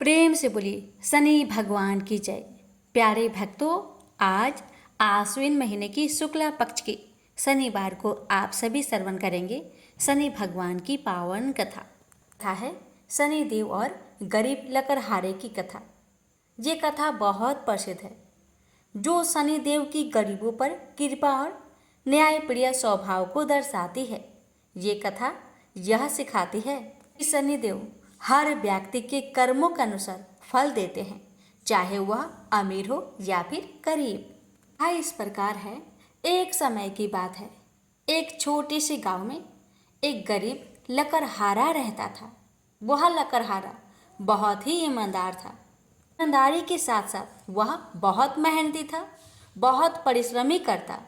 प्रेम से बोलिए शनि भगवान की जय। प्यारे भक्तों, आज आश्विन महीने की शुक्ला पक्ष के शनिवार को आप सभी श्रवण करेंगे शनि भगवान की पावन कथा है शनि देव और गरीब लकड़हारे की कथा। ये कथा बहुत प्रसिद्ध है, जो शनि देव की गरीबों पर कृपा और न्यायप्रिय स्वभाव को दर्शाती है। ये कथा यह सिखाती है कि शनि देव हर व्यक्ति के कर्मों के अनुसार फल देते हैं, चाहे वह अमीर हो या फिर गरीब। यह इस प्रकार है। एक समय की बात है, एक छोटे से गांव में एक गरीब लकड़हारा रहता था। वह लकड़हारा बहुत ही ईमानदार था। ईमानदारी के साथ साथ वह बहुत मेहनती था, बहुत परिश्रमी करता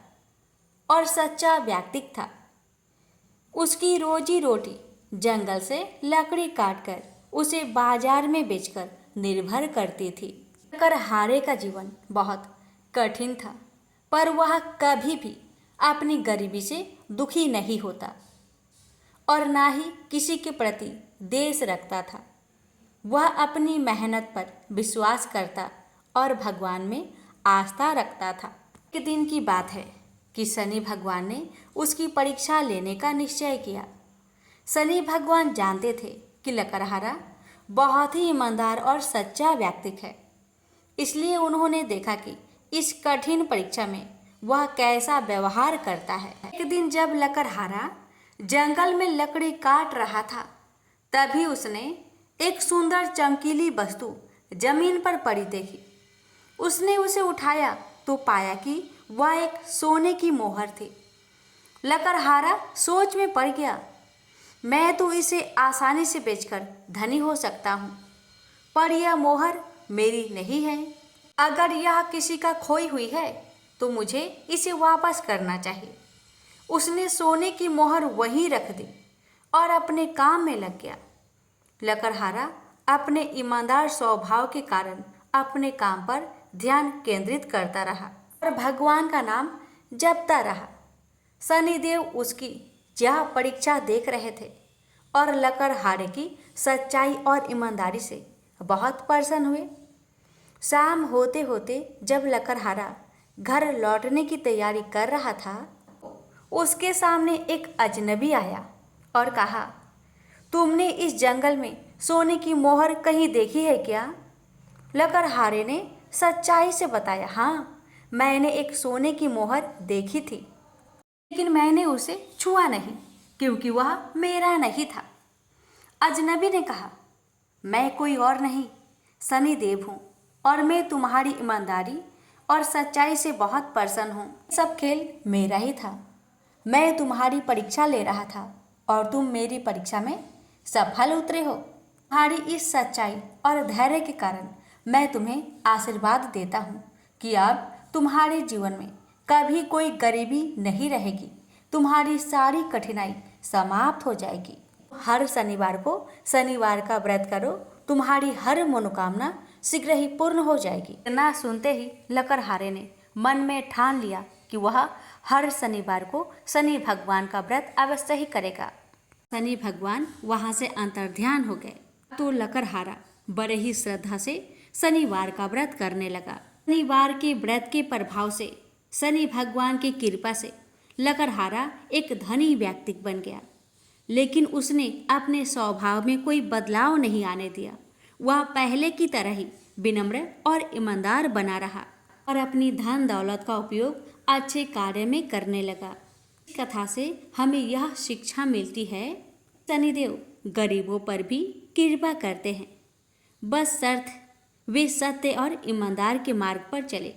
और सच्चा व्यक्ति था। उसकी रोजी रोटी जंगल से लकड़ी काटकर उसे बाजार में बेचकर निर्भर करती थी। लकड़हारे का जीवन बहुत कठिन था, पर वह कभी भी अपनी गरीबी से दुखी नहीं होता और ना ही किसी के प्रति द्वेष रखता था। वह अपनी मेहनत पर विश्वास करता और भगवान में आस्था रखता था। एक दिन की बात है कि शनि भगवान ने उसकी परीक्षा लेने का निश्चय किया। शनि भगवान जानते थे कि लकड़हारा बहुत ही ईमानदार और सच्चा व्यक्ति है, इसलिए उन्होंने देखा कि इस कठिन परीक्षा में वह कैसा व्यवहार करता है। एक दिन जब लकड़हारा जंगल में लकड़ी काट रहा था, तभी उसने एक सुंदर चमकीली वस्तु जमीन पर पड़ी देखी। उसने उसे उठाया तो पाया कि वह एक सोने की मोहर थी। लकड़हारा सोच में पड़ गया, मैं तो इसे आसानी से बेचकर धनी हो सकता हूँ, पर यह मोहर मेरी नहीं है। अगर यह किसी का खोई हुई है तो मुझे इसे वापस करना चाहिए। उसने सोने की मोहर वहीं रख दी और अपने काम में लग गया। लकड़हारा अपने ईमानदार स्वभाव के कारण अपने काम पर ध्यान केंद्रित करता रहा और भगवान का नाम जपता रहा। शनिदेव उसकी यह परीक्षा देख रहे थे और लकड़हारे की सच्चाई और ईमानदारी से बहुत प्रसन्न हुए। शाम होते होते जब लकड़हारा घर लौटने की तैयारी कर रहा था, उसके सामने एक अजनबी आया और कहा, तुमने इस जंगल में सोने की मोहर कहीं देखी है क्या? लकड़हारे ने सच्चाई से बताया, हाँ, मैंने एक सोने की मोहर देखी थी, लेकिन मैंने उसे छुआ नहीं क्योंकि वह मेरा नहीं था। अजनबी ने कहा, मैं कोई और नहीं, शनिदेव हूँ और मैं तुम्हारी ईमानदारी और सच्चाई से बहुत प्रसन्न हूँ। सब खेल मेरा ही था। मैं तुम्हारी परीक्षा ले रहा था और तुम मेरी परीक्षा में सफल उतरे हो। तुम्हारी इस सच्चाई और धैर्य के कारण मैं तुम्हें आशीर्वाद देता हूँ कि अब तुम्हारे जीवन में कभी कोई गरीबी नहीं रहेगी। तुम्हारी सारी कठिनाई समाप्त हो जाएगी। हर शनिवार को शनिवार का व्रत करो, तुम्हारी हर मनोकामना शीघ्र ही पूर्ण हो जाएगी। इतना सुनते ही लकड़हारे ने मन में ठान लिया कि वह हर शनिवार को शनि भगवान का व्रत अवश्य ही करेगा। शनि भगवान वहाँ से अंतर्ध्यान हो गए तो लकड़हारा बड़े ही श्रद्धा से शनिवार का व्रत करने लगा। शनिवार के व्रत के प्रभाव से शनि भगवान की कृपा से लकड़हारा एक धनी व्यक्ति बन गया, लेकिन उसने अपने स्वभाव में कोई बदलाव नहीं आने दिया। वह पहले की तरह ही विनम्र और ईमानदार बना रहा और अपनी धन दौलत का उपयोग अच्छे कार्य में करने लगा। इस कथा से हमें यह शिक्षा मिलती है, शनिदेव गरीबों पर भी कृपा करते हैं, बस शर्त वे सत्य और ईमानदार के मार्ग पर चले।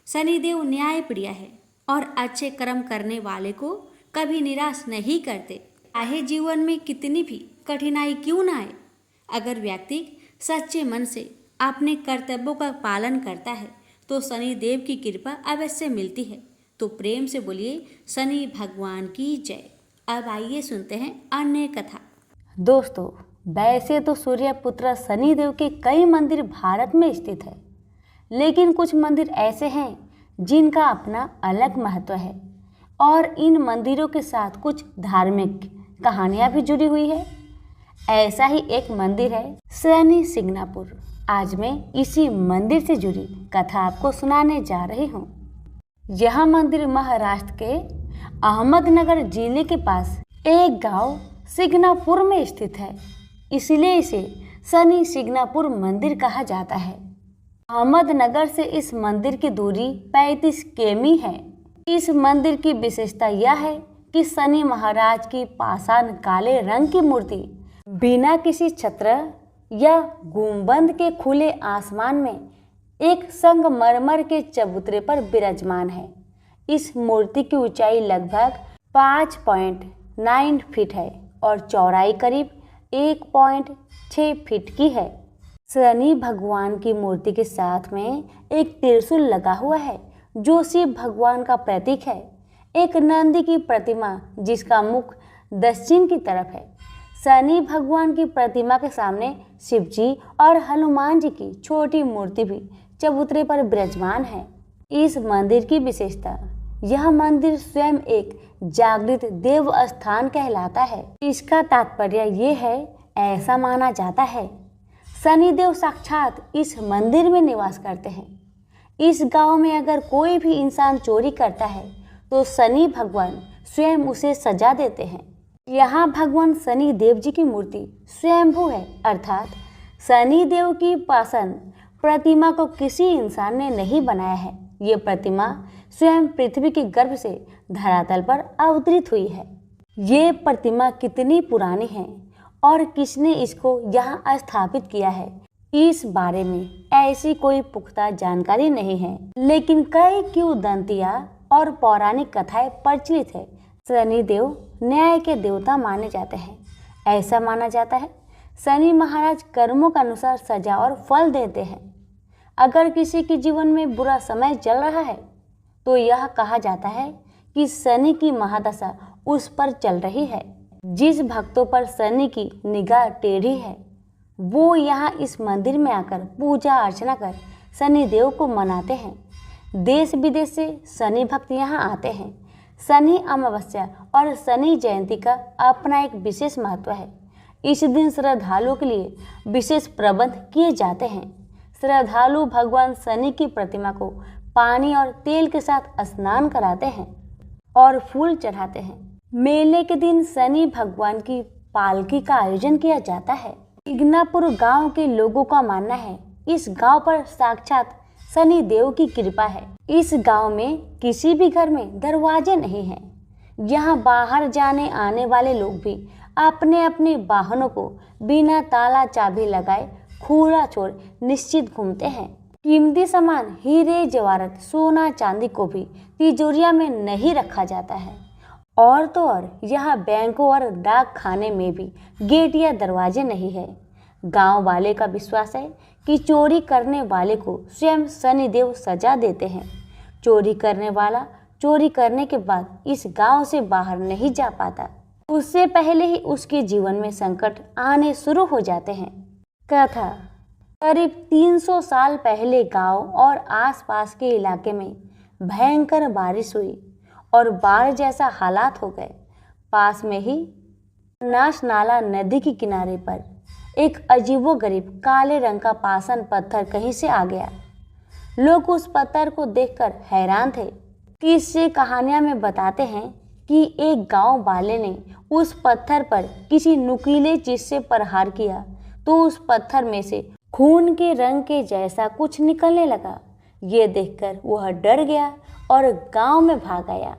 शनिदेव न्यायप्रिय है और अच्छे कर्म करने वाले को कभी निराश नहीं करते, चाहे जीवन में कितनी भी कठिनाई क्यों ना आए। अगर व्यक्ति सच्चे मन से अपने कर्तव्यों का पालन करता है तो शनिदेव की कृपा अवश्य मिलती है। तो प्रेम से बोलिए शनि भगवान की जय। अब आइए सुनते हैं अन्य कथा। दोस्तों, वैसे तो सूर्यपुत्र शनिदेव के कई मंदिर भारत में स्थित है, लेकिन कुछ मंदिर ऐसे हैं जिनका अपना अलग महत्व है और इन मंदिरों के साथ कुछ धार्मिक कहानियां भी जुड़ी हुई है। ऐसा ही एक मंदिर है शनि सिंगनापुर। आज मैं इसी मंदिर से जुड़ी कथा आपको सुनाने जा रही हूँ। यह मंदिर महाराष्ट्र के अहमदनगर जिले के पास एक गांव सिंगनापुर में स्थित है, इसलिए इसे शनि सिंगनापुर मंदिर कहा जाता है। अहमदनगर से इस मंदिर की दूरी 35 किमी है। इस मंदिर की विशेषता यह है कि शनि महाराज की पाषाण काले रंग की मूर्ति बिना किसी छत्र या गुंबद के खुले आसमान में एक संगमरमर के चबूतरे पर विराजमान है। इस मूर्ति की ऊंचाई लगभग 5.9 फीट है और चौड़ाई करीब 1.6 फीट की है। शनि भगवान की मूर्ति के साथ में एक त्रिशूल लगा हुआ है जो शिव भगवान का प्रतीक है। एक नंदी की प्रतिमा जिसका मुख दक्षिण की तरफ है। शनि भगवान की प्रतिमा के सामने शिव जी और हनुमान जी की छोटी मूर्ति भी चबूतरे पर विराजमान है। इस मंदिर की विशेषता, यह मंदिर स्वयं एक जागृत देव स्थान कहलाता है। इसका तात्पर्य ये है, ऐसा माना जाता है शनिदेव साक्षात इस मंदिर में निवास करते हैं। इस गांव में अगर कोई भी इंसान चोरी करता है तो शनि भगवान स्वयं उसे सजा देते हैं। यहाँ भगवान शनि देव जी की मूर्ति स्वयंभू है, अर्थात शनि देव की पाषाण प्रतिमा को किसी इंसान ने नहीं बनाया है। ये प्रतिमा स्वयं पृथ्वी के गर्भ से धरातल पर अवतरित हुई है। ये प्रतिमा कितनी पुरानी है और किसने इसको यहाँ स्थापित किया है, इस बारे में ऐसी कोई पुख्ता जानकारी नहीं है, लेकिन कई किंवदंतियाँ और पौराणिक कथाएं प्रचलित है। शनिदेव न्याय के देवता माने जाते हैं। ऐसा माना जाता है शनि महाराज कर्मों के अनुसार सजा और फल देते हैं। अगर किसी के जीवन में बुरा समय चल रहा है तो यह कहा जाता है कि शनि की महादशा उस पर चल रही है। जिस भक्तों पर शनि की निगाह टेढ़ी है वो यहाँ इस मंदिर में आकर पूजा अर्चना कर शनि देव को मनाते हैं। देश विदेश से शनि भक्त यहाँ आते हैं। शनि अमावस्या और शनि जयंती का अपना एक विशेष महत्व है। इस दिन श्रद्धालुओं के लिए विशेष प्रबंध किए जाते हैं। श्रद्धालु भगवान शनि की प्रतिमा को पानी और तेल के साथ स्नान कराते हैं और फूल चढ़ाते हैं। मेले के दिन शनि भगवान की पालकी का आयोजन किया जाता है। सिंगनापुर गांव के लोगों का मानना है इस गांव पर साक्षात शनि देव की कृपा है। इस गांव में किसी भी घर में दरवाजे नहीं हैं। यहाँ बाहर जाने आने वाले लोग भी अपने अपने वाहनों को बिना ताला चाबी लगाए खुला छोड़ निश्चित घूमते हैं। कीमती सामान हीरे जवाहरात सोना चांदी को भी तिजोरिया में नहीं रखा जाता है। और तो और यहाँ बैंकों और डाक खाने में भी गेट या दरवाजे नहीं है। गांव वाले का विश्वास है कि चोरी करने वाले को स्वयं शनिदेव सजा देते हैं। चोरी करने वाला चोरी करने के बाद इस गांव से बाहर नहीं जा पाता। उससे पहले ही उसके जीवन में संकट आने शुरू हो जाते हैं। कथा, करीब 300 साल पहले गांव और आसपास के इलाके में भयंकर बारिश हुई और बाढ़ जैसा हालात हो गए। पास में ही नाश नाला नदी के किनारे पर एक अजीबोगरीब काले रंग का पाषाण पत्थर कहीं से आ गया। लोग उस पत्थर को देखकर हैरान थे। किस्से कहानियां में बताते हैं कि एक गांव वाले ने उस पत्थर पर किसी नुकीले चीज से प्रहार किया तो उस पत्थर में से खून के रंग के जैसा कुछ निकलने लगा। ये देखकर वह डर गया और गांव में भाग आया।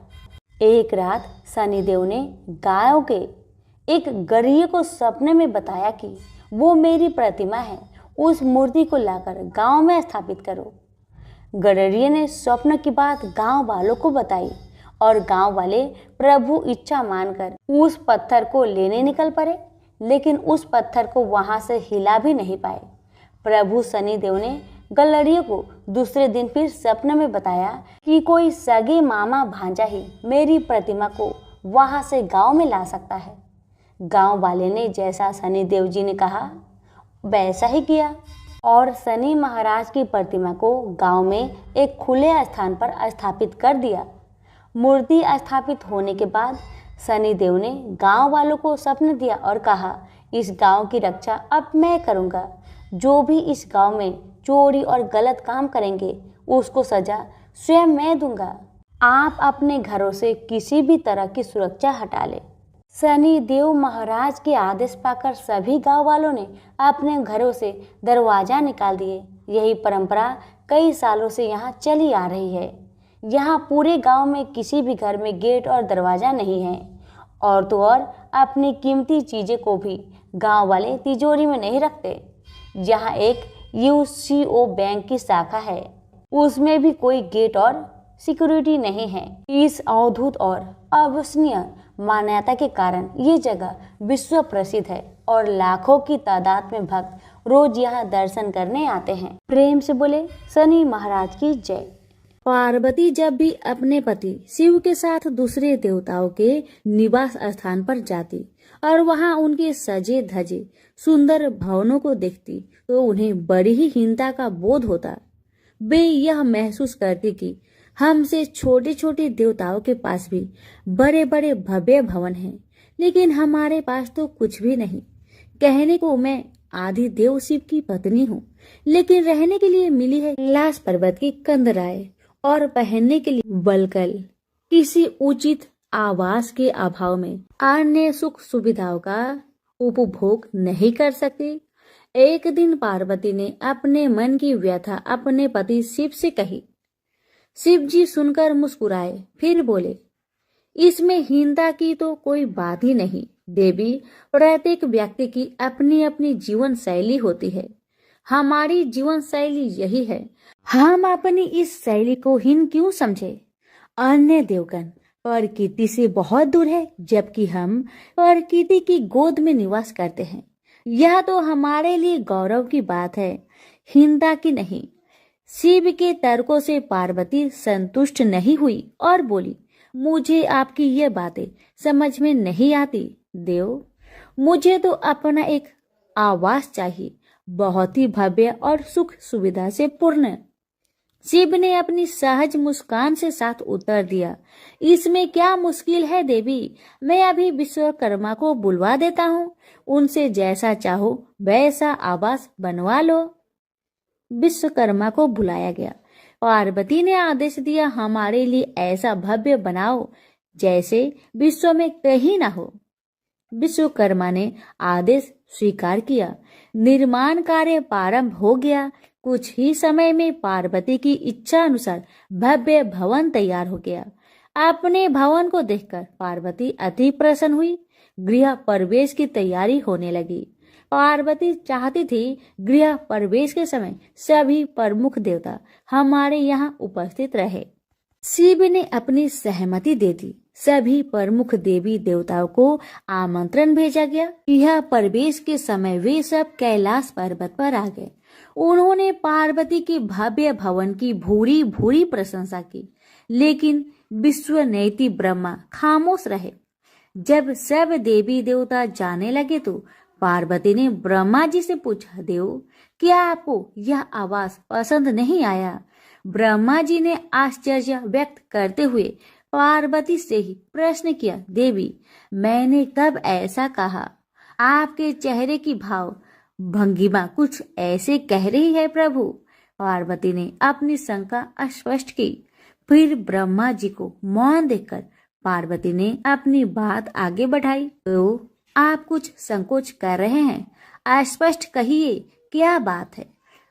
एक रात शनिदेव ने गांव के एक गरीब को सपने में बताया कि वो मेरी प्रतिमा है, उस मूर्ति को लाकर गांव में स्थापित करो। गडरिये ने स्वप्न की बात गांव वालों को बताई और गांव वाले प्रभु इच्छा मानकर उस पत्थर को लेने निकल पड़े, लेकिन उस पत्थर को वहां से हिला भी नहीं पाए। प्रभु शनिदेव ने गडरिये को दूसरे दिन फिर सपने में बताया कि कोई सगे मामा भांजा ही मेरी प्रतिमा को वहां से गांव में ला सकता है। गांव वाले ने जैसा शनिदेव जी ने कहा वैसा ही किया और शनि महाराज की प्रतिमा को गांव में एक खुले स्थान पर स्थापित कर दिया। मूर्ति स्थापित होने के बाद शनिदेव ने गांव वालों को स्वप्न दिया और कहा इस गांव की रक्षा अब मैं करूंगा। जो भी इस गांव में चोरी और गलत काम करेंगे उसको सजा स्वयं मैं दूंगा। आप अपने घरों से किसी भी तरह की सुरक्षा हटा ले। शनि देव महाराज के आदेश पाकर सभी गांव वालों ने अपने घरों से दरवाजा निकाल दिए। यही परंपरा कई सालों से यहाँ चली आ रही है। यहाँ पूरे गांव में किसी भी घर में गेट और दरवाजा नहीं है। और तो और अपनी कीमती चीजें को भी गांव वाले तिजोरी में नहीं रखते। यहाँ एक यूसीओ बैंक की शाखा है, उसमें भी कोई गेट और सिक्योरिटी नहीं है। इस अद्भुत और अविश्वसनीय मान्यता के कारण ये जगह विश्व प्रसिद्ध है और लाखों की तादाद में भक्त रोज यहाँ दर्शन करने आते हैं। प्रेम से बोले शनि महाराज की जय। पार्वती जब भी अपने पति शिव के साथ दूसरे देवताओं के निवास स्थान पर जाती और वहां उनके सजे धजे सुंदर भवनों को देखती तो उन्हें बड़ी ही हीनता का बोध होता। वे यह महसूस करती कि हमसे छोटे छोटे देवताओं के पास भी बड़े बड़े भव्य भवन हैं, लेकिन हमारे पास तो कुछ भी नहीं। कहने को मैं आदि देव शिव की पत्नी हूँ, लेकिन रहने के लिए मिली है कैलाश पर्वत की कंदराएं और पहनने के लिए वल्कल। किसी उचित आवास के अभाव में अन्य सुख सुविधाओं का उपभोग नहीं कर सकती। एक दिन पार्वती ने अपने मन की व्यथा अपने पति शिव से कही। शिव जी सुनकर मुस्कुराए, फिर बोले, इसमें हीनता की तो कोई बात ही नहीं देवी। प्रत्येक व्यक्ति की अपनी अपनी जीवन शैली होती है। हमारी जीवन शैली यही है, हम अपनी इस शैली को हीन क्यों समझे। अन्य देवगण प्रकृति से बहुत दूर है, जबकि हम प्रकृति की गोद में निवास करते हैं। यह तो हमारे लिए गौरव की बात है, हीनता की नहीं। शिव के तर्कों से पार्वती संतुष्ट नहीं हुई और बोली, मुझे आपकी ये बातें समझ में नहीं आती देव। मुझे तो अपना एक आवास चाहिए, बहुत ही भव्य और सुख सुविधा से पूर्ण। शिव ने अपनी सहज मुस्कान से साथ उत्तर दिया, इसमें क्या मुश्किल है देवी। मैं अभी विश्वकर्मा को बुलवा देता हूँ, उनसे जैसा चाहो वैसा आवास बनवा लो। विश्वकर्मा को बुलाया गया। पार्वती ने आदेश दिया, हमारे लिए ऐसा भव्य बनाओ जैसे विश्व में कहीं ना हो। विश्वकर्मा ने आदेश स्वीकार किया। निर्माण कार्य प्रारंभ हो गया। कुछ ही समय में पार्वती की इच्छा अनुसार भव्य भवन तैयार हो गया। अपने भवन को देखकर पार्वती अति प्रसन्न हुई। गृह प्रवेश की तैयारी होने लगी। पार्वती चाहती थी गृह प्रवेश के समय सभी प्रमुख देवता हमारे यहाँ उपस्थित रहे। शिव ने अपनी सहमति दे दी। सभी प्रमुख देवी देवताओं को आमंत्रण भेजा गया। यह प्रवेश के समय वे सब कैलाश पर्वत पर आ गए। उन्होंने पार्वती के भव्य भवन की भूरी भूरी प्रशंसा की, लेकिन विश्वनेत्री ब्रह्मा खामोश रहे। जब सब देवी देवता जाने लगे तो पार्वती ने ब्रह्मा जी से पूछा, देव क्या आपको यह आवास पसंद नहीं आया। ब्रह्मा जी ने आश्चर्य व्यक्त करते हुए पार्वती से ही प्रश्न किया, देवी मैंने कब ऐसा कहा। आपके चेहरे की भाव भंगिमा कुछ ऐसे कह रही है प्रभु। पार्वती ने अपनी शंका स्पष्ट की। फिर ब्रह्मा जी को मौन देखकर पार्वती ने अपनी बात आगे बढ़ाई, तो आप कुछ संकोच कर रहे हैं, स्पष्ट कहिए क्या बात है।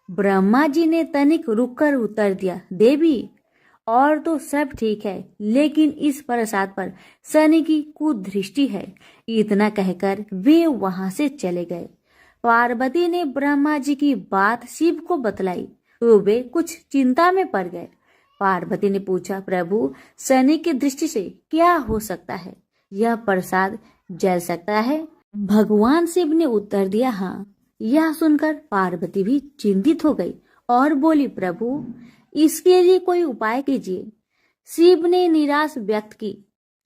ब्रह्मा जी ने तनिक रुककर उत्तर दिया, देवी और तो सब ठीक है, लेकिन इस प्रसाद पर शनि की कुदृष्टि है। इतना कहकर वे वहां से चले गए। पार्वती ने ब्रह्मा जी की बात शिव को बतलाई तो वे कुछ चिंता में पड़ गए। पार्वती ने पूछा, प्रभु शनि की दृष्टि से क्या हो सकता है, यह प्रसाद जल सकता है। भगवान शिव ने उत्तर दिया, हाँ। यह सुनकर पार्वती भी चिंतित हो गई और बोली, प्रभु इसके लिए कोई उपाय कीजिए। शिव ने निराश व्यक्त की,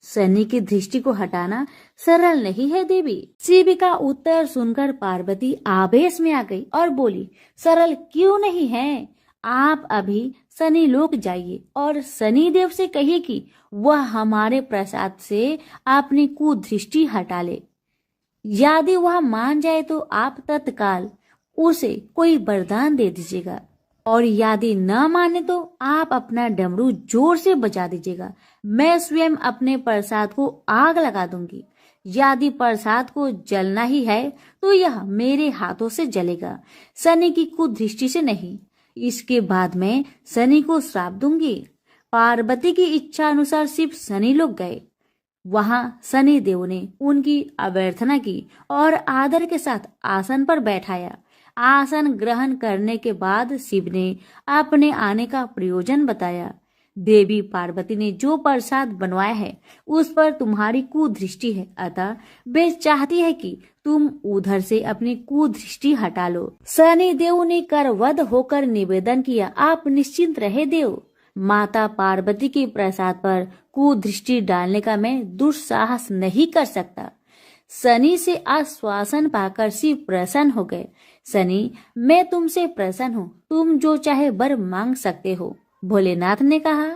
शनि की दृष्टि को हटाना सरल नहीं है देवी। शिव का उत्तर सुनकर पार्वती आवेश में आ गई और बोली, सरल क्यों नहीं है। आप अभी शनि लोक जाइए और शनि देव से कहिए कि वह हमारे प्रसाद से अपनी कुदृष्टि हटा ले। यदि वह मान जाए तो आप तत्काल उसे कोई वरदान दे दीजिएगा, और यदि न माने तो आप अपना डमरू जोर से बजा दीजिएगा। मैं स्वयं अपने प्रसाद को आग लगा दूंगी। यदि प्रसाद को जलना ही है तो यह मेरे हाथों से जलेगा, शनि की कुदृष्टि से नहीं। इसके बाद मैं शनि को श्राप दूंगी। पार्वती की इच्छा अनुसार शिव शनि लोग गए। वहां शनि देव ने उनकी अभ्यर्थना की और आदर के साथ आसन पर बैठाया। आसन ग्रहण करने के बाद शिव ने अपने आने का प्रयोजन बताया। देवी पार्वती ने जो प्रसाद बनवाया है उस पर तुम्हारी कुदृष्टि है, अतः वे चाहती है कि तुम उधर से अपनी कुदृष्टि हटा लो। शनि देव ने करवध होकर निवेदन किया, आप निश्चिंत रहे देव। माता पार्वती के प्रसाद पर कुदृष्टि डालने का मैं दुस्साहस नहीं कर सकता। शनि से आश्वासन पाकर शिव प्रसन्न हो गए। शनि, मैं तुमसे प्रसन्न हूँ, तुम जो चाहे वर मांग सकते हो, भोलेनाथ ने कहा।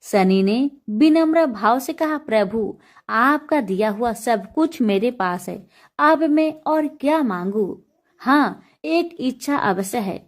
शनि ने विनम्र भाव से कहा, प्रभु आपका दिया हुआ सब कुछ मेरे पास है, अब मैं और क्या मांगू। हाँ, एक इच्छा अवश्य है,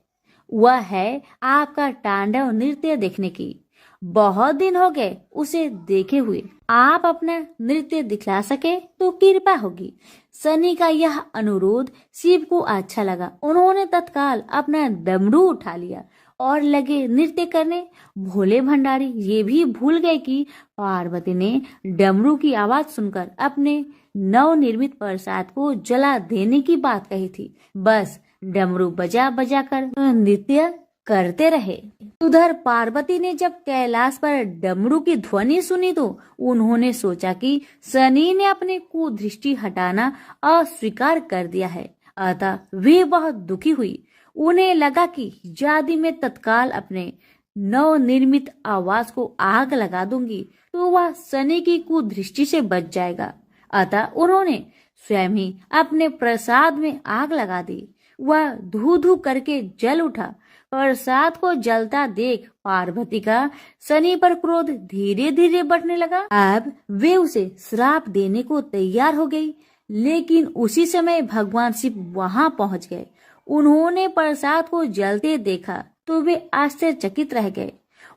वह है आपका तांडव नृत्य देखने की। बहुत दिन हो गए उसे देखे हुए, आप अपना नृत्य दिखला सके तो कृपा होगी। शनि का यह अनुरोध शिव को अच्छा लगा। उन्होंने तत्काल अपना डमरू उठा लिया और लगे नृत्य करने। भोले भंडारी ये भी भूल गए कि पार्वती ने डमरू की आवाज सुनकर अपने नवनिर्मित प्रसाद को जला देने की बात कही थी। बस डमरू बजा बजा कर नृत्य करते रहे। उधर पार्वती ने जब कैलाश पर डमरू की ध्वनि सुनी तो उन्होंने सोचा कि शनि ने अपने कुदृष्टि हटाना अस्वीकार कर दिया है, अतः वे बहुत दुखी हुई। उन्हें लगा कि यदि मैं तत्काल अपने नवनिर्मित आवास को आग लगा दूंगी तो वह शनि की कुदृष्टि से बच जाएगा। अतः उन्होंने स्वयं ही अपने प्रसाद में आग लगा दी। वह धू धू करके जल उठा। प्रसाद को जलता देख पार्वती का शनि पर क्रोध धीरे धीरे बढ़ने लगा। अब वे उसे श्राप देने को तैयार हो गई, लेकिन उसी समय भगवान शिव वहां पहुंच गए। उन्होंने प्रसाद को जलते देखा तो वे आश्चर्यचकित रह गए।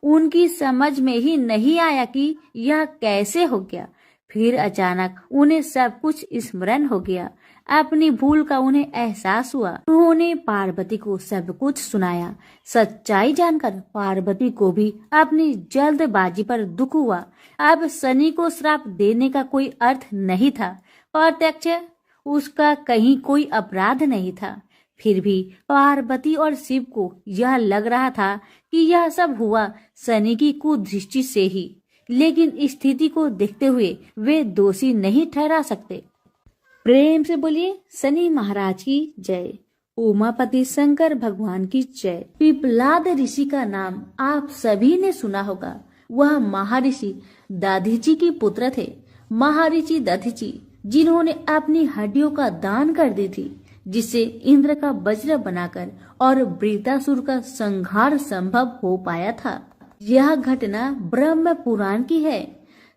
उनकी समझ में ही नहीं आया कि यह कैसे हो गया। फिर अचानक उन्हें सब कुछ स्मरण हो गया। अपनी भूल का उन्हें एहसास हुआ। उन्होंने पार्वती को सब कुछ सुनाया। सच्चाई जानकर पार्वती को भी अपनी जल्दबाजी पर दुख हुआ। अब शनि को श्राप देने का कोई अर्थ नहीं था। प्रत्यक्ष उसका कहीं कोई अपराध नहीं था। फिर भी पार्वती और शिव को यह लग रहा था कि यह सब हुआ शनि की कुदृष्टि से ही, लेकिन स्थिति को देखते हुए वे दोषी नहीं ठहरा सकते। प्रेम से बोलिए शनि महाराज की जय। उमापति शंकर भगवान की जय। पिपलाद ऋषि का नाम आप सभी ने सुना होगा। वह महर्षि दधीचि के पुत्र थे। महर्षि दधीचि जिन्होंने अपनी हड्डियों का दान कर दी थी, जिससे इंद्र का वज्र बनाकर और वृतासुर का संहार संभव हो पाया था। यह घटना ब्रह्म पुराण की है।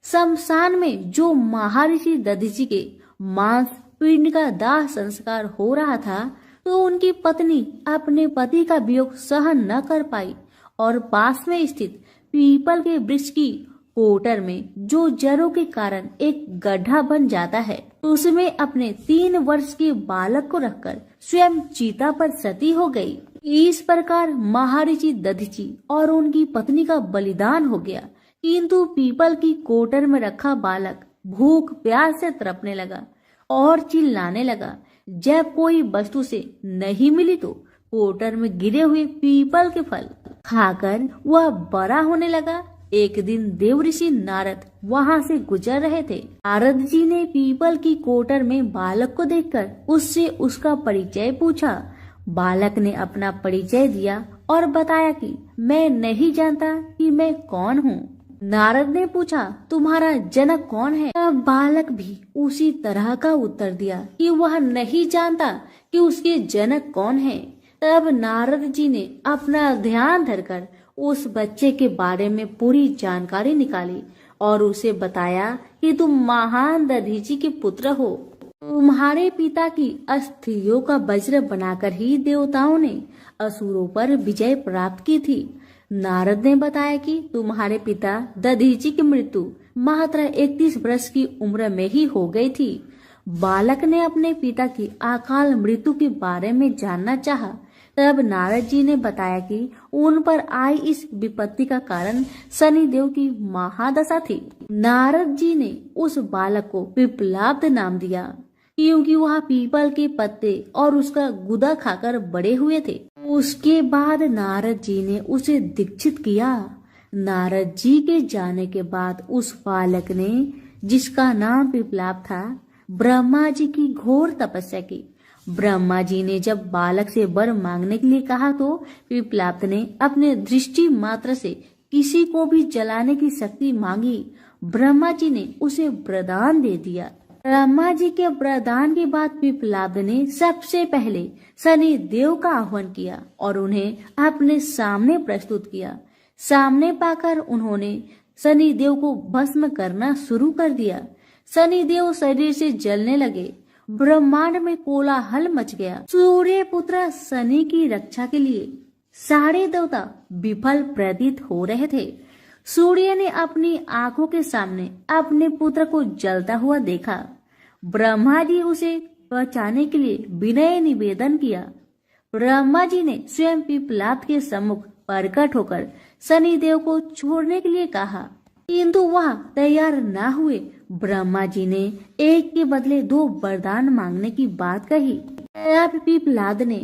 शमशान में जो महर्षि दधीचि के मांस पिंड का दाह संस्कार हो रहा था तो उनकी पत्नी अपने पति का वियोग सहन न कर पाई और पास में स्थित पीपल के वृक्ष की कोटर में जो जड़ों के कारण एक गड्ढा बन जाता है, उसमें अपने 3 वर्ष के बालक को रखकर स्वयं चीता पर सती हो गई। इस प्रकार महर्षि दधीचि और उनकी पत्नी का बलिदान हो गया। किंतु पीपल की कोटर में रखा बालक भूख प्यास से तड़पने लगा और चिल्लाने लगा। जब कोई वस्तु से नहीं मिली तो कोटर में गिरे हुए पीपल के फल खाकर वह बड़ा होने लगा। एक दिन देव ऋषि नारद वहां से गुजर रहे थे। नारद जी ने पीपल की कोटर में बालक को देखकर उससे उसका परिचय पूछा। बालक ने अपना परिचय दिया और बताया कि मैं नहीं जानता कि मैं कौन हूँ। नारद ने पूछा, तुम्हारा जनक कौन है? बालक भी उसी तरह का उत्तर दिया कि वह नहीं जानता कि उसके जनक कौन है। तब नारद जी ने अपना ध्यान धरकर उस बच्चे के बारे में पूरी जानकारी निकाली और उसे बताया कि तुम महान दधीचि के पुत्र हो। तुम्हारे पिता की अस्थियों का वज्र बनाकर ही देवताओं ने असुरों पर विजय प्राप्त की थी। नारद ने बताया कि तुम्हारे पिता दधीचि की मृत्यु मात्र 31 वर्ष की उम्र में ही हो गई थी। बालक ने अपने पिता की अकाल मृत्यु के बारे में जानना चाहा। तब नारद जी ने बताया कि उन पर आई इस विपत्ति का कारण शनिदेव की महादशा थी। नारद जी ने उस बालक को पिप्पलाद नाम दिया क्योंकि वह पीपल के पत्ते और उसका गुदा खाकर बड़े हुए थे। उसके बाद नारद जी ने उसे दीक्षित किया। नारद जी के जाने के बाद उस बालक ने, जिसका नाम पिप्पलाद था, ब्रह्मा जी की घोर तपस्या की। ब्रह्मा जी ने जब बालक से वर मांगने के लिए कहा तो पिप्पलाद ने अपने दृष्टि मात्र से किसी को भी जलाने की शक्ति मांगी। ब्रह्मा जी ने उसे वरदान दे दिया। ब्रह्मा जी के वरदान के बाद पिप्पलाद ने सबसे पहले शनि देव का आह्वान किया और उन्हें अपने सामने प्रस्तुत किया। सामने पाकर उन्होंने शनि देव को भस्म करना शुरू कर दिया। शनि देव शरीर से जलने लगे। ब्रह्मांड में कोलाहल मच गया। सूर्य पुत्र शनि की रक्षा के लिए सारे देवता विफल प्रतीत हो रहे थे। सूर्य ने अपनी आंखों के सामने अपने पुत्र को जलता हुआ देखा। ब्रह्मा जी उसे बचाने के लिए विनय निवेदन किया। ब्रह्मा जी ने स्वयं पिप्पलाद के सम्मुख प्रकट होकर शनि देव को छोड़ने के लिए कहा, किंतु वह तैयार न हुए। ब्रह्मा जी ने एक के बदले 2 वरदान मांगने की बात कही। अब पिप्पलाद ने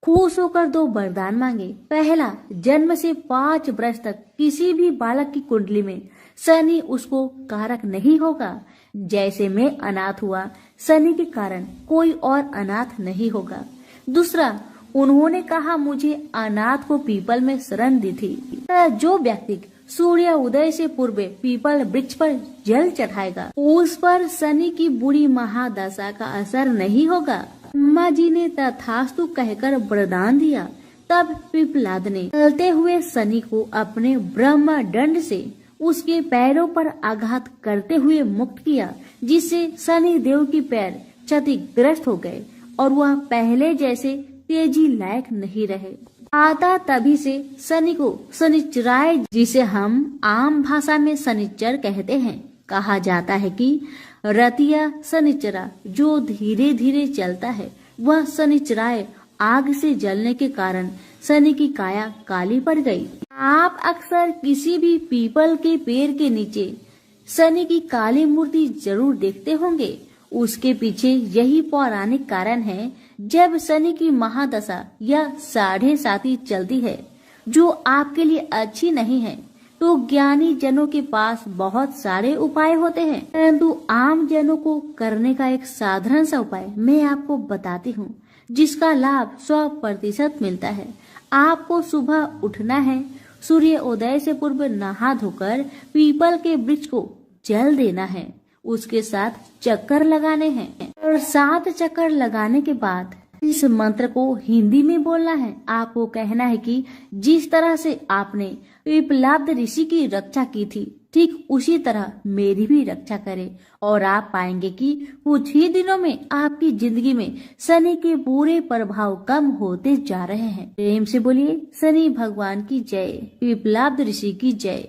खुश होकर 2 वरदान मांगे। पहला, जन्म से 5 वर्ष तक किसी भी बालक की कुंडली में शनि उसको कारक नहीं होगा। जैसे मैं अनाथ हुआ, शनि के कारण कोई और अनाथ नहीं होगा। दूसरा, उन्होंने कहा मुझे अनाथ को पीपल में शरण दी थी। जो व्यक्ति सूर्य उदय से पूर्व पीपल वृक्ष पर जल चढ़ाएगा उस पर शनि की बुरी महादशा का असर नहीं होगा। ब्रह्मा जी ने तथास्तु कहकर वरदान दिया। तब पिप्पलाद ने चलते हुए शनि को अपने ब्रह्म दंड से उसके पैरों पर आघात करते हुए मुक्त किया, जिससे शनि देव की पैर क्षतिग्रस्त हो गए और वह पहले जैसे तेजी लायक नहीं रहे। आता तभी से शनि को शनिचराय, जिसे हम आम भाषा में शनिचर कहते हैं, कहा जाता है कि रतिया शनिचरा जो धीरे धीरे चलता है, वह शनिचराय आग से जलने के कारण शनि की काया काली पड़ गई। आप अक्सर किसी भी पीपल के पेड़ के नीचे शनि की काली मूर्ति जरूर देखते होंगे। उसके पीछे यही पौराणिक कारण है। जब शनि की महादशा या 7.5 चलती है जो आपके लिए अच्छी नहीं है, तो ज्ञानी जनों के पास बहुत सारे उपाय होते हैं, परंतु आम जनों को करने का एक साधारण सा उपाय मैं आपको बताती हूँ, जिसका लाभ 100% मिलता है। आपको सुबह उठना है, सूर्य उदय से पूर्व नहा धोकर पीपल के वृक्ष को जल देना है, उसके साथ चक्कर लगाने हैं और 7 चक्कर लगाने के बाद इस मंत्र को हिंदी में बोलना है। आपको कहना है कि जिस तरह से आपने पिप्पलाद ऋषि की रक्षा की थी, ठीक उसी तरह मेरी भी रक्षा करें, और आप पाएंगे कि कुछ ही दिनों में आपकी जिंदगी में शनि के बुरे प्रभाव कम होते जा रहे हैं। प्रेम से बोलिए शनि भगवान की जय, पिप्पलाद ऋषि की जय।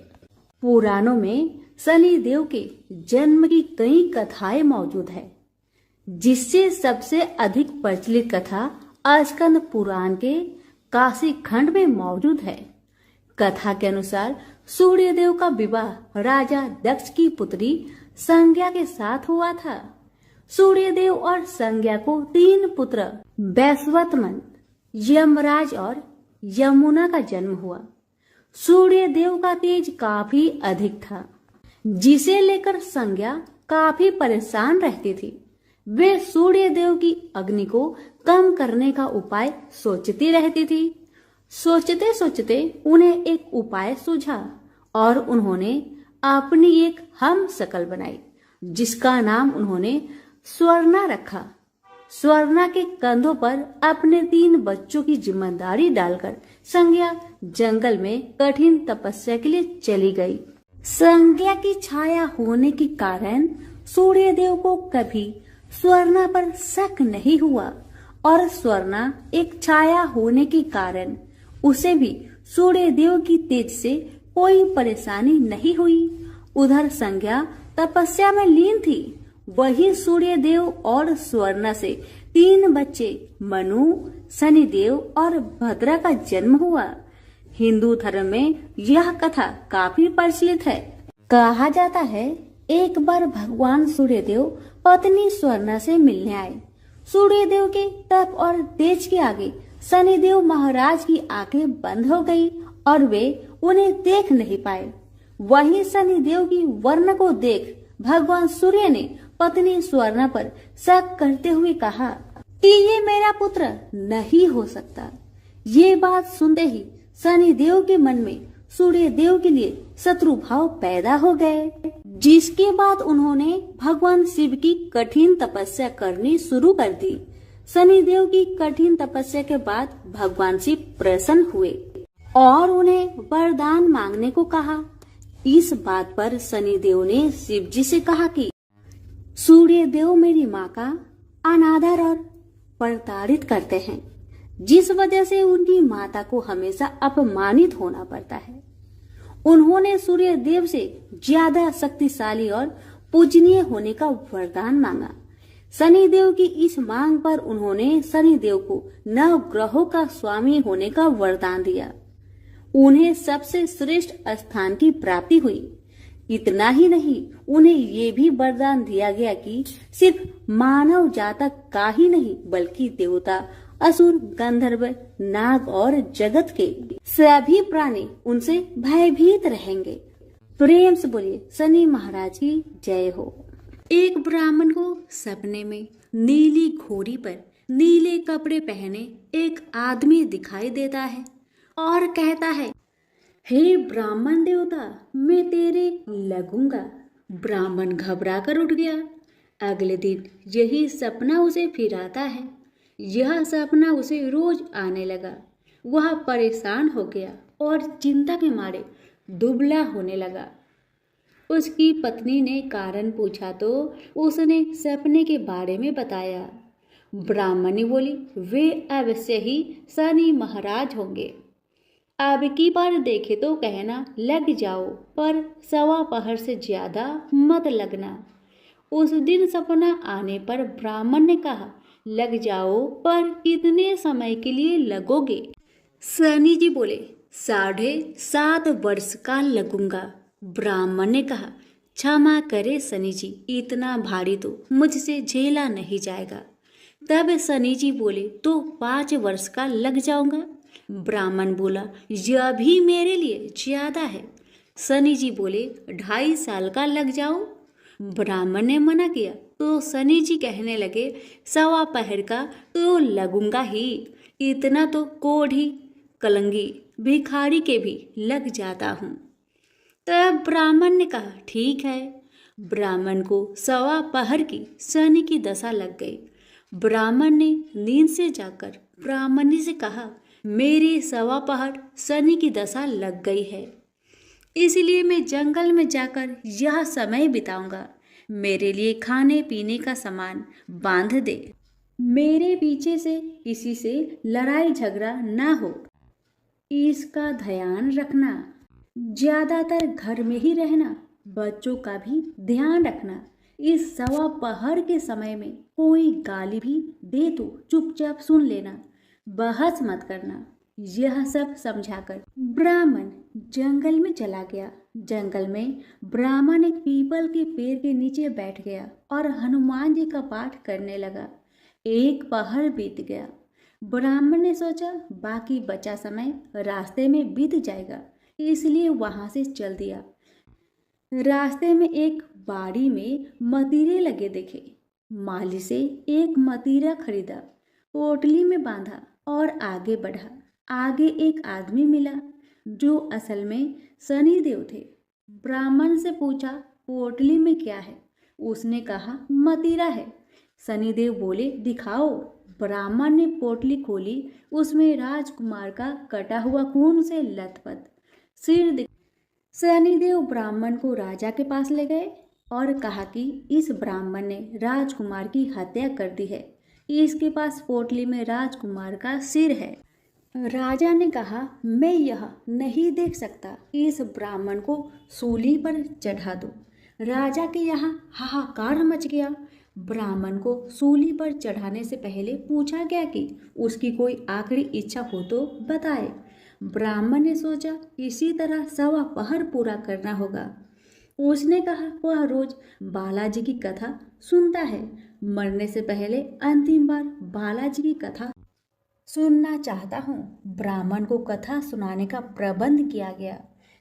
पुराणों में शनि देव के जन्म की कई कथाएं मौजूद है, जिससे सबसे अधिक प्रचलित कथा स्कंद पुराण के काशी खंड में मौजूद है। कथा के अनुसार सूर्य देव का विवाह राजा दक्ष की पुत्री संज्ञा के साथ हुआ था। सूर्य देव और संज्ञा को 3 पुत्र वैश्वतमन, यमराज और यमुना का जन्म हुआ। सूर्य देव का तेज काफी अधिक था, जिसे लेकर संज्ञा काफी परेशान रहती थी। वे सूर्य देव की अग्नि को कम करने का उपाय सोचती रहती थी। सोचते सोचते उन्हें एक उपाय सूझा और उन्होंने अपनी एक हम शकल बनाई, जिसका नाम उन्होंने स्वर्णा रखा। स्वर्णा के कंधों पर अपने 3 बच्चों की जिम्मेदारी डालकर संज्ञा जंगल में कठिन तपस्या के लिए चली गई। संज्ञा की छाया होने के कारण सूर्य देव को कभी स्वर्णा पर शक नहीं हुआ और स्वर्णा एक छाया होने के कारण उसे भी सूर्य देव की तेज से कोई परेशानी नहीं हुई। उधर संज्ञा तपस्या में लीन थी। वही सूर्य देव और स्वर्णा से 3 बच्चे मनु, शनिदेव और भद्रा का जन्म हुआ। हिंदू धर्म में यह कथा काफी प्रचलित है। कहा जाता है एक बार भगवान सूर्यदेव पत्नी स्वर्णा से मिलने आए। सूर्यदेव के तप और तेज के आगे शनिदेव महाराज की आंखें बंद हो गई और वे उन्हें देख नहीं पाए। वहीं शनिदेव की वर्ण को देख भगवान सूर्य ने पत्नी स्वर्णा पर शक करते हुए कहा कि ये मेरा पुत्र नहीं हो सकता। ये बात सुनते ही शनिदेव के मन में सूर्य देव के लिए शत्रु भाव पैदा हो गए, जिसके बाद उन्होंने भगवान शिव की कठिन तपस्या करनी शुरू कर दी। शनिदेव की कठिन तपस्या के बाद भगवान शिव प्रसन्न हुए और उन्हें वरदान मांगने को कहा। इस बात पर शनिदेव ने शिव जी से कहा कि सूर्य देव मेरी माँ का अनादर और प्रताड़ित करते हैं, जिस वजह से उनकी माता को हमेशा अपमानित होना पड़ता है। उन्होंने सूर्य देव से ज्यादा शक्तिशाली और पूजनीय होने का वरदान मांगा। शनिदेव की इस मांग पर उन्होंने शनिदेव को 9 ग्रहों का स्वामी होने का वरदान दिया। उन्हें सबसे श्रेष्ठ स्थान की प्राप्ति हुई। इतना ही नहीं, उन्हें ये भी वरदान दिया गया कि सिर्फ मानव जातक का ही नहीं बल्कि देवता, असुर, गंधर्व, नाग और जगत के सभी प्राणी उनसे भयभीत रहेंगे। प्रेम से बोलिए शनि महाराज की जय हो। एक ब्राह्मण को सपने में नीली घोड़ी पर नीले कपड़े पहने एक आदमी दिखाई देता है और कहता है, हे ब्राह्मण देवता, मैं तेरे लगूंगा। ब्राह्मण घबरा कर उठ गया। अगले दिन यही सपना उसे फिर आता है। यह सपना उसे रोज आने लगा। वह परेशान हो गया और चिंता के मारे दुबला होने लगा। उसकी पत्नी ने कारण पूछा तो उसने सपने के बारे में बताया। ब्राह्मणी बोली, वे अवश्य ही शनि महाराज होंगे। अब की बार देखे तो कहना लग जाओ, पर 1.15 पहर से ज्यादा मत लगना। उस दिन सपना आने पर ब्राह्मण ने कहा, लग जाओ, पर कितने समय के लिए लगोगे? शनि जी बोले, 7.5 वर्ष का लगूंगा। ब्राह्मण ने कहा, क्षमा करे शनि जी, इतना भारी तो मुझसे झेला नहीं जाएगा। तब शनि जी बोले, तो 5 वर्ष का लग जाऊंगा। ब्राह्मण बोला, यह भी मेरे लिए ज्यादा है। शनि जी बोले, 2.5 साल का लग जाओ। ब्राह्मण ने मना किया तो शनि जी कहने लगे, 1.25 पहर का तो लगूंगा ही। इतना तो कोढ़ी, कलंगी, भिखारी के भी लग जाता हूँ। तब ब्राह्मण ने कहा, ठीक है। ब्राह्मण को 1.25 पहर की शनि की दशा लग गई। ब्राह्मण ने नींद से जाकर ब्राह्मणी से कहा, मेरी 1.25 पहर शनि की दशा लग गई है, इसलिए मैं जंगल में जाकर यह समय बिताऊंगा। मेरे लिए खाने पीने का सामान बांध दे। मेरे पीछे से किसी से लड़ाई झगड़ा ना हो, इसका ध्यान रखना। ज्यादातर घर में ही रहना, बच्चों का भी ध्यान रखना। इस 1.25 पहर के समय में कोई गाली भी दे तो चुपचाप सुन लेना, बहस मत करना। यह सब समझाकर ब्राह्मण जंगल में चला गया। जंगल में ब्राह्मण एक पीपल के पेड़ के नीचे बैठ गया और हनुमान जी का पाठ करने लगा। 1 पहर बीत गया। ब्राह्मण ने सोचा बाकी बचा समय रास्ते में बीत जाएगा, इसलिए वहां से चल दिया। रास्ते में एक बाड़ी में मतीरे लगे देखे। माली से एक मतीरा खरीदा, पोटली में बांधा और आगे बढ़ा। आगे एक आदमी मिला जो असल में शनिदेव थे। ब्राह्मण से पूछा, पोटली में क्या है? उसने कहा, मतीरा है। शनिदेव बोले, दिखाओ। ब्राह्मण ने पोटली खोली। उसमें राजकुमार का कटा हुआ खून से लथपथ सिर। शनिदेव ब्राह्मण को राजा के पास ले गए। और कहा कि इस ब्राह्मण ने राजकुमार की हत्या कर दी है। इसके पास पोटली में राजकुमार का सिर है। राजा ने कहा, मैं यह नहीं देख सकता, इस ब्राह्मण को सूली पर चढ़ा दो। राजा के यहाँ हाहाकार मच गया। ब्राह्मण को सूली पर चढ़ाने से पहले पूछा गया कि उसकी कोई आखिरी इच्छा हो तो बताए। ब्राह्मण ने सोचा इसी तरह 1.25 पहर पूरा करना होगा। उसने कहा वह रोज बालाजी की कथा सुनता है, मरने से पहले अंतिम बार बालाजी की कथा सुनना चाहता हूँ। ब्राह्मण को कथा सुनाने का प्रबंध किया गया।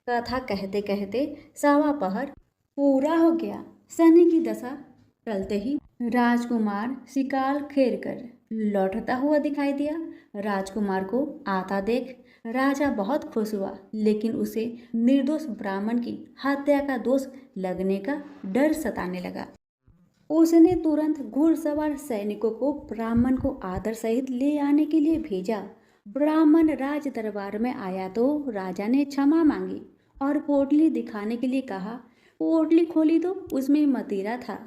कथा कहते कहते 1.25 पहर पूरा हो गया। शनि की दशा टलते ही राजकुमार शिकार खेल कर लौटता हुआ दिखाई दिया। राजकुमार को आता देख राजा बहुत खुश हुआ, लेकिन उसे निर्दोष ब्राह्मण की हत्या का दोष लगने का डर सताने लगा। उसने तुरंत घुड़सवार सैनिकों को ब्राह्मण को आदर सहित ले आने के लिए भेजा। ब्राह्मण राज दरबार में आया तो राजा ने क्षमा मांगी और पोटली दिखाने के लिए कहा। पोटली खोली तो उसमें मदिरा था।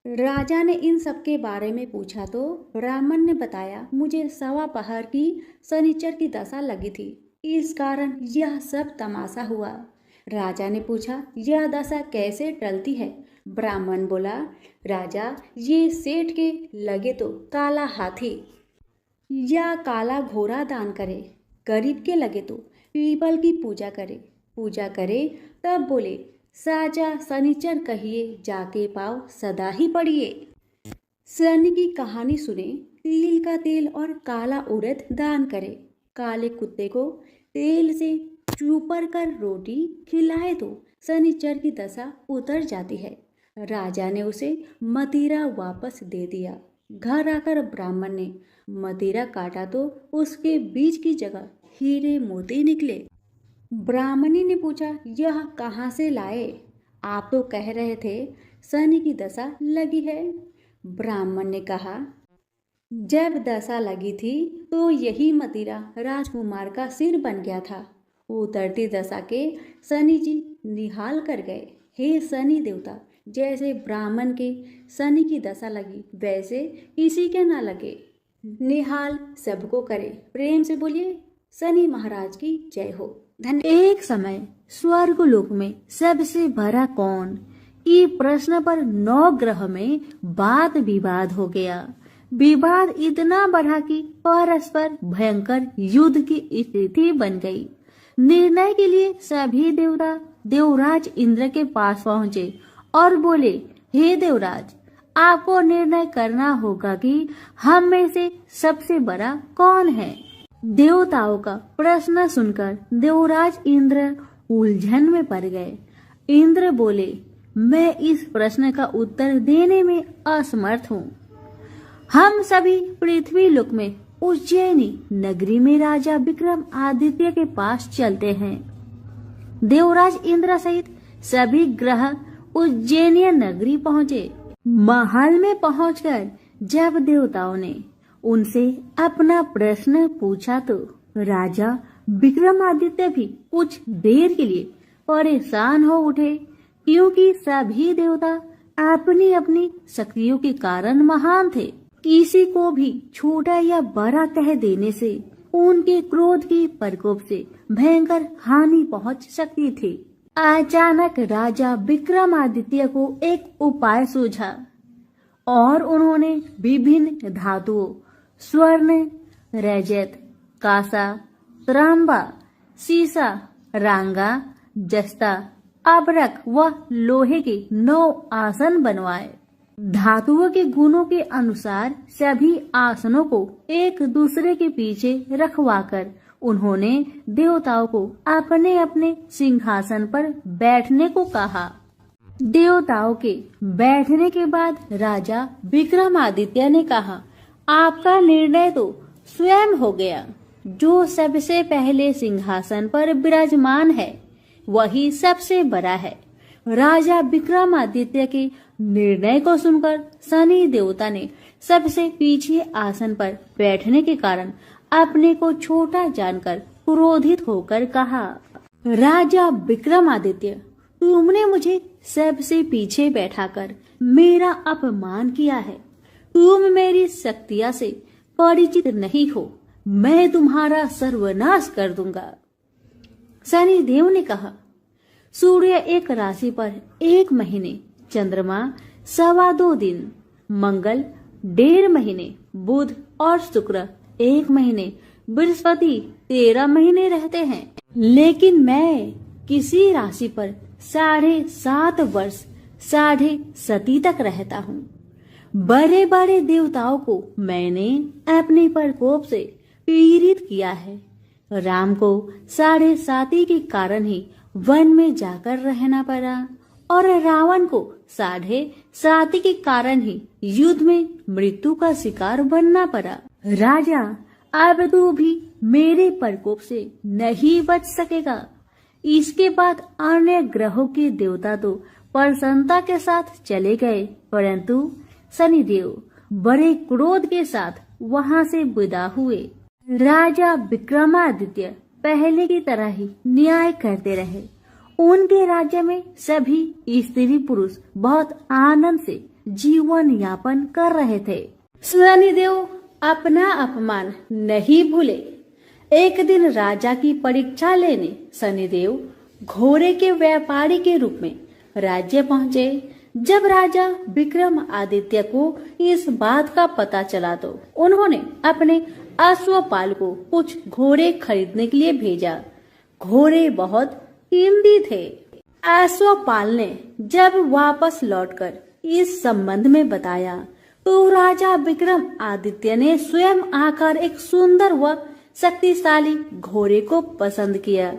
राजा ने इन सब के बारे में पूछा तो ब्राह्मण ने बताया, मुझे 1.25 पहर की शनिचर की दशा लगी थी, इस कारण यह सब तमाशा हुआ। राजा ने पूछा, यह दशा कैसे टलती है? ब्राह्मण बोला, राजा, ये सेठ के लगे तो काला हाथी या काला घोड़ा दान करे, गरीब के लगे तो पीपल की पूजा करे। तब बोले, साजा शनिचर कहिए, जाके पाओ सदा ही पढ़िए। शनि की कहानी सुने, तिल का तेल और काला उड़द दान करे, काले कुत्ते को तेल से चूपर कर रोटी खिलाए तो शनिचर की दशा उतर जाती है। राजा ने उसे मदिरा वापस दे दिया। घर आकर ब्राह्मण ने मदिरा काटा तो उसके बीज की जगह हीरे मोती निकले। ब्राह्मणी ने पूछा, यह कहाँ से लाए? आप तो कह रहे थे शनि की दशा लगी है। ब्राह्मण ने कहा, जब दशा लगी थी तो यही मदिरा राजकुमार का सिर बन गया था। उतरती दशा के शनि जी निहाल कर गए। हे शनि देवता, जैसे ब्राह्मण के शनि की दशा लगी वैसे किसी के ना लगे, निहाल सबको करे। प्रेम से बोलिए, शनि महाराज की जय हो। एक समय स्वर्गलोक में सबसे बड़ा कौन, ये प्रश्न पर 9 ग्रह में वाद विवाद हो गया। विवाद इतना बढ़ा कि परस्पर भयंकर युद्ध की स्थिति बन गई। निर्णय के लिए सभी देवता देवराज इंद्र के पास पहुंचे और बोले, हे देवराज, आपको निर्णय करना होगा कि हम में से सबसे बड़ा कौन है। देवताओं का प्रश्न सुनकर देवराज इंद्र उलझन में पड़ गए। इंद्र बोले, मैं इस प्रश्न का उत्तर देने में असमर्थ हूँ। हम सभी पृथ्वी लोक में उज्जैनी नगरी में राजा विक्रम आदित्य के पास चलते हैं। देवराज इंद्र सहित सभी ग्रह उज्जैनी नगरी पहुँचे। महल में पहुंचकर जब देवताओं ने उनसे अपना प्रश्न पूछा तो राजा विक्रमादित्य भी कुछ देर के लिए परेशान हो उठे, क्योंकि सभी देवता अपनी अपनी शक्तियों के कारण महान थे। किसी को भी छोटा या बड़ा कह देने से उनके क्रोध के प्रकोप से भयंकर हानि पहुंच सकती थी। अचानक राजा विक्रमादित्य को एक उपाय सूझा और उन्होंने विभिन्न धातुओं स्वर्ण, रजत, कांसा, तांबा, सीसा, रांगा, जस्ता, अबरक व लोहे के 9 आसन बनवाए। धातुओं के गुणों के अनुसार सभी आसनों को एक दूसरे के पीछे रखवाकर उन्होंने देवताओं को अपने अपने सिंहासन पर बैठने को कहा। देवताओं के बैठने के बाद राजा विक्रमादित्य ने कहा, आपका निर्णय तो स्वयं हो गया। जो सबसे पहले सिंहासन पर विराजमान है वही सबसे बड़ा है। राजा विक्रमादित्य के निर्णय को सुनकर शनि देवता ने सबसे पीछे आसन पर बैठने के कारण अपने को छोटा जानकर क्रोधित होकर कहा, राजा विक्रमादित्य, तुमने मुझे सबसे पीछे बैठाकर मेरा अपमान किया है। तुम मेरी शक्तियां से परिचित नहीं हो, मैं तुम्हारा सर्वनाश कर दूंगा। शनि देव ने कहा, सूर्य एक राशि पर 1 महीने, चंद्रमा 2.25 दिन, मंगल 1.5 महीने, बुध और शुक्र 1 महीने, बृहस्पति 13 महीने रहते हैं। लेकिन मैं किसी राशि पर 7.5 वर्ष 7.5 तक रहता हूँ। बड़े बड़े देवताओं को मैंने अपने प्रकोप से पीड़ित किया है। राम को 7.5 के कारण ही वन में जाकर रहना पड़ा और रावण को 7.5 के कारण ही युद्ध में मृत्यु का शिकार बनना पड़ा। राजा, अब तू भी मेरे प्रकोप से नहीं बच सकेगा। इसके बाद अन्य ग्रहों के देवता तो प्रसन्नता के साथ चले गए, परंतु शनिदेव बड़े क्रोध के साथ वहां से विदा हुए। राजा विक्रमादित्य पहले की तरह ही न्याय करते रहे। उनके राज्य में सभी स्त्री पुरुष बहुत आनंद से जीवन यापन कर रहे थे। शनिदेव अपना अपमान नहीं भूले। एक दिन राजा की परीक्षा लेने शनिदेव घोड़े के व्यापारी के रूप में राज्य पहुंचे। जब राजा विक्रमादित्य को इस बात का पता चला तो उन्होंने अपने अश्वपाल को कुछ घोड़े खरीदने के लिए भेजा। घोड़े बहुत कीमती थे। अश्वपाल ने जब वापस लौटकर इस संबंध में बताया तो राजा विक्रमादित्य ने स्वयं आकर एक सुंदर व शक्तिशाली घोड़े को पसंद किया।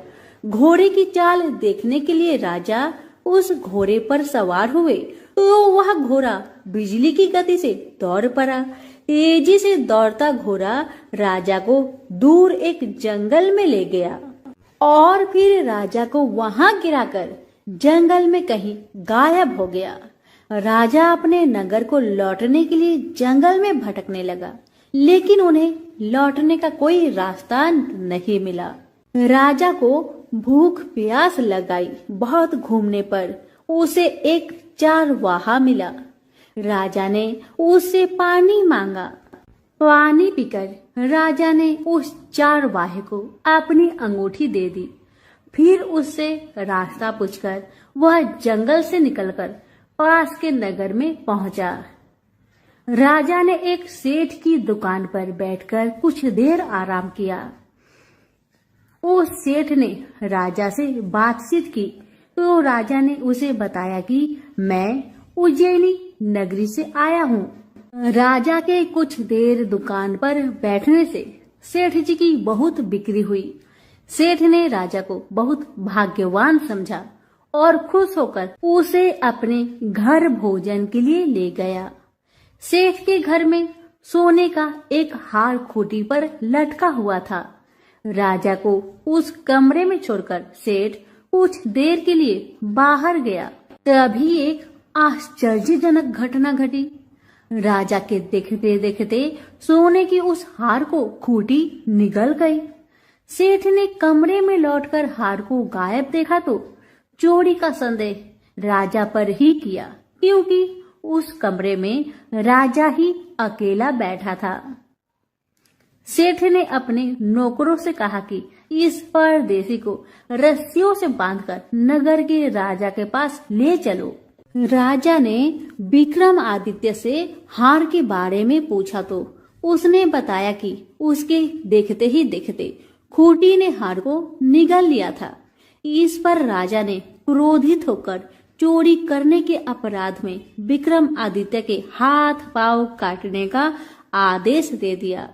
घोड़े की चाल देखने के लिए राजा उस घोड़े पर सवार हुए तो वह घोड़ा बिजली की गति से दौड़ पड़ा। तेजी से दौड़ता घोड़ा राजा को दूर एक जंगल में ले गया और फिर राजा को वहां गिराकर जंगल में कहीं गायब हो गया। राजा अपने नगर को लौटने के लिए जंगल में भटकने लगा, लेकिन उन्हें लौटने का कोई रास्ता नहीं मिला। राजा को भूख प्यास लगाई। बहुत घूमने पर उसे एक चारवाहा मिला। राजा ने उससे पानी मांगा। पानी पीकर राजा ने उस चारवाहे को अपनी अंगूठी दे दी। फिर उससे रास्ता पूछकर वह जंगल से निकलकर पास के नगर में पहुंचा। राजा ने एक सेठ की दुकान पर बैठकर कुछ देर आराम किया। उस सेठ ने राजा से बातचीत की तो राजा ने उसे बताया कि मैं उज्जैनी नगरी से आया हूँ। राजा के कुछ देर दुकान पर बैठने से सेठ जी की बहुत बिक्री हुई। सेठ ने राजा को बहुत भाग्यवान समझा और खुश होकर उसे अपने घर भोजन के लिए ले गया। सेठ के घर में सोने का एक हार खूंटी पर लटका हुआ था। राजा को उस कमरे में छोड़कर सेठ कुछ देर के लिए बाहर गया। तभी एक आश्चर्यजनक घटना घटी। राजा के देखते देखते सोने की उस हार को खूंटी निगल गई। सेठ ने कमरे में लौटकर हार को गायब देखा तो चोरी का संदेह राजा पर ही किया, क्योंकि उस कमरे में राजा ही अकेला बैठा था। सेठ ने अपने नौकरों से कहा कि इस परदेसी को रस्सियों से बांधकर नगर के राजा के पास ले चलो। राजा ने विक्रमादित्य से हार के बारे में पूछा तो उसने बताया कि उसके देखते ही देखते खूंटी ने हार को निगल लिया था। इस पर राजा ने क्रोधित होकर चोरी करने के अपराध में विक्रमादित्य के हाथ पांव काटने का आदेश दे दिया।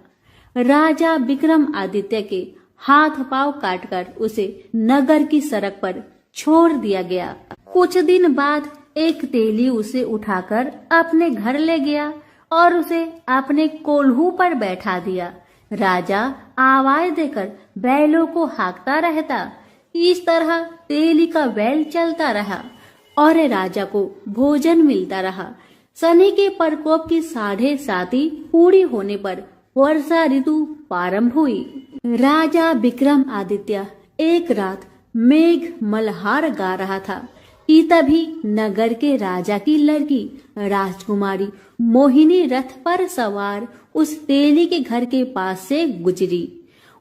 राजा विक्रमादित्य के हाथ पांव काटकर उसे नगर की सड़क पर छोड़ दिया गया। कुछ दिन बाद एक तेली उसे उठाकर अपने घर ले गया और उसे अपने कोल्हू पर बैठा दिया। राजा आवाज देकर बैलों को हाँकता रहता। इस तरह तेली का बैल चलता रहा और राजा को भोजन मिलता रहा। शनि के प्रकोप की 7.5 पूरी होने पर वर्षा ऋतु प्रारंभ हुई। राजा विक्रमादित्य एक रात मेघ मल्हार गा रहा था। कि तभी नगर के राजा की लड़की राजकुमारी मोहिनी रथ पर सवार उस तेली के घर के पास से गुजरी।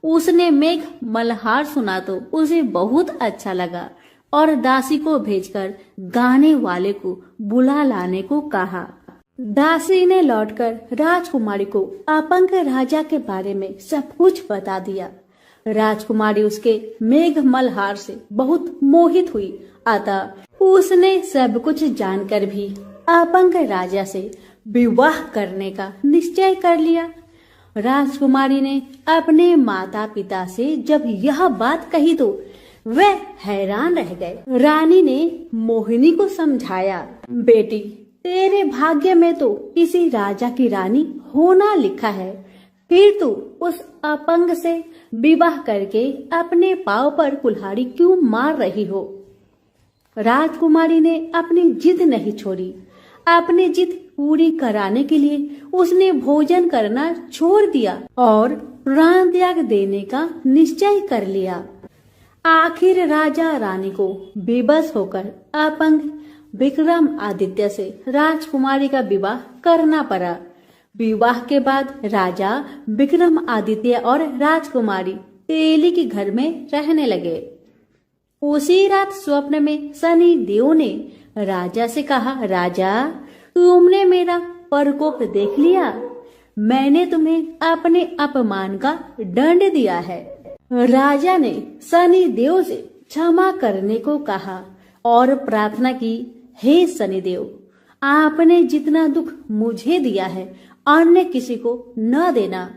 उसने मेघ मल्हार सुना तो उसे बहुत अच्छा लगा और दासी को भेजकर गाने वाले को बुला लाने को कहा। दासी ने लौटकर राजकुमारी को अपंग राजा के बारे में सब कुछ बता दिया। राजकुमारी उसके मेघ मल्हार से बहुत मोहित हुई, अतः उसने सब कुछ जानकर भी अपंग राजा से विवाह करने का निश्चय कर लिया। राजकुमारी ने अपने माता पिता से जब यह बात कही तो वह हैरान रह गए। रानी ने मोहिनी को समझाया, बेटी तेरे भाग्य में तो किसी राजा की रानी होना लिखा है, फिर तू उस अपंग से विवाह करके अपने पांव पर कुल्हाड़ी क्यों मार रही हो। राजकुमारी ने अपनी जिद नहीं छोड़ी। अपनी जिद पूरी कराने के लिए उसने भोजन करना छोड़ दिया और प्राण त्याग देने का निश्चय कर लिया। आखिर राजा रानी को बेबस होकर अपंग विक्रम आदित्य से राजकुमारी का विवाह करना पड़ा। विवाह के बाद राजा विक्रम आदित्य और राजकुमारी तेली के घर में रहने लगे। उसी रात स्वप्न में शनि देव ने राजा से कहा, राजा तुमने मेरा प्रकोप देख लिया, मैंने तुम्हें अपने अपमान का दंड दिया है। राजा ने शनि देव से क्षमा करने को कहा और प्रार्थना की, हे शनिदेव आपने जितना दुख मुझे दिया है अन्य किसी को न देना।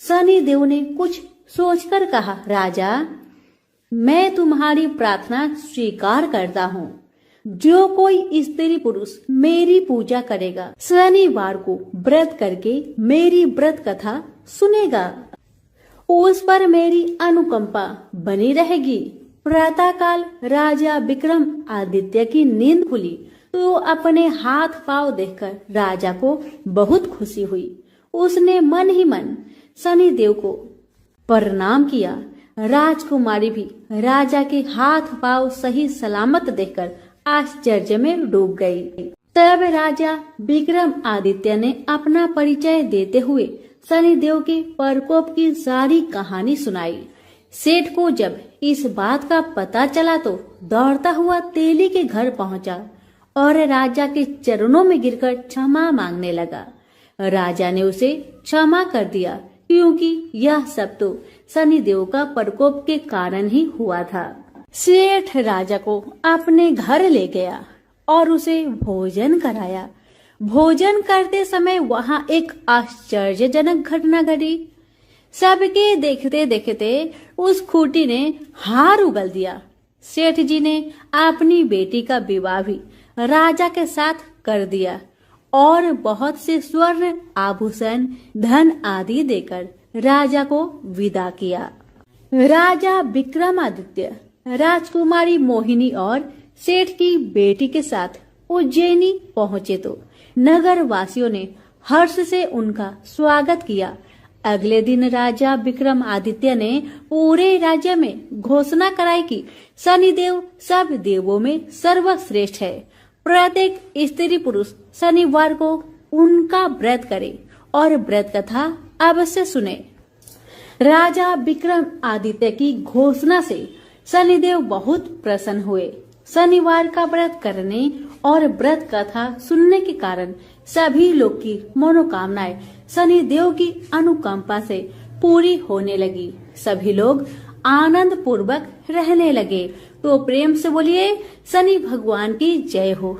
शनि देव ने कुछ सोचकर कहा, राजा मैं तुम्हारी प्रार्थना स्वीकार करता हूँ। जो कोई स्त्री पुरुष मेरी पूजा करेगा शनिवार को व्रत करके मेरी व्रत कथा सुनेगा, उस पर मेरी अनुकंपा बनी रहेगी। प्रातःकाल राजा विक्रम आदित्य की नींद खुली तो अपने हाथ पांव देखकर राजा को बहुत खुशी हुई। उसने मन ही मन शनिदेव को प्रणाम किया। राजकुमारी भी राजा के हाथ पांव सही सलामत देखकर आश्चर्य में डूब गई। तब राजा विक्रम आदित्य ने अपना परिचय देते हुए शनिदेव के प्रकोप की सारी कहानी सुनाई। सेठ को जब इस बात का पता चला तो दौड़ता हुआ तेली के घर पहुंचा और राजा के चरणों में गिरकर क्षमा मांगने लगा। राजा ने उसे क्षमा कर दिया क्योंकि यह सब तो शनिदेव का प्रकोप के कारण ही हुआ था। सेठ राजा को अपने घर ले गया और उसे भोजन कराया। भोजन करते समय वहां एक आश्चर्यजनक घटना घटी। सबके देखते देखते उस खूंटी ने हार उगल दिया। सेठ जी ने अपनी बेटी का विवाह भी राजा के साथ कर दिया और बहुत से स्वर्ण आभूषण धन आदि देकर राजा को विदा किया। राजा विक्रमादित्य राजकुमारी मोहिनी और सेठ की बेटी के साथ उज्जैनी पहुंचे तो नगर वासियों ने हर्ष से उनका स्वागत किया। अगले दिन राजा विक्रमादित्य ने पूरे राज्य में घोषणा कराई कि शनिदेव सब देवों में सर्वश्रेष्ठ है। प्रत्येक स्त्री पुरुष शनिवार को उनका व्रत करे और व्रत कथा अवश्य सुने। राजा विक्रमादित्य की घोषणा से शनिदेव बहुत प्रसन्न हुए। शनिवार का व्रत करने और व्रत कथा सुनने के कारण सभी लोग की मनोकामनाएं शनिदेव की अनुकंपा से पूरी होने लगी। सभी लोग आनंद पूर्वक रहने लगे। तो प्रेम से बोलिए शनि भगवान की जय हो।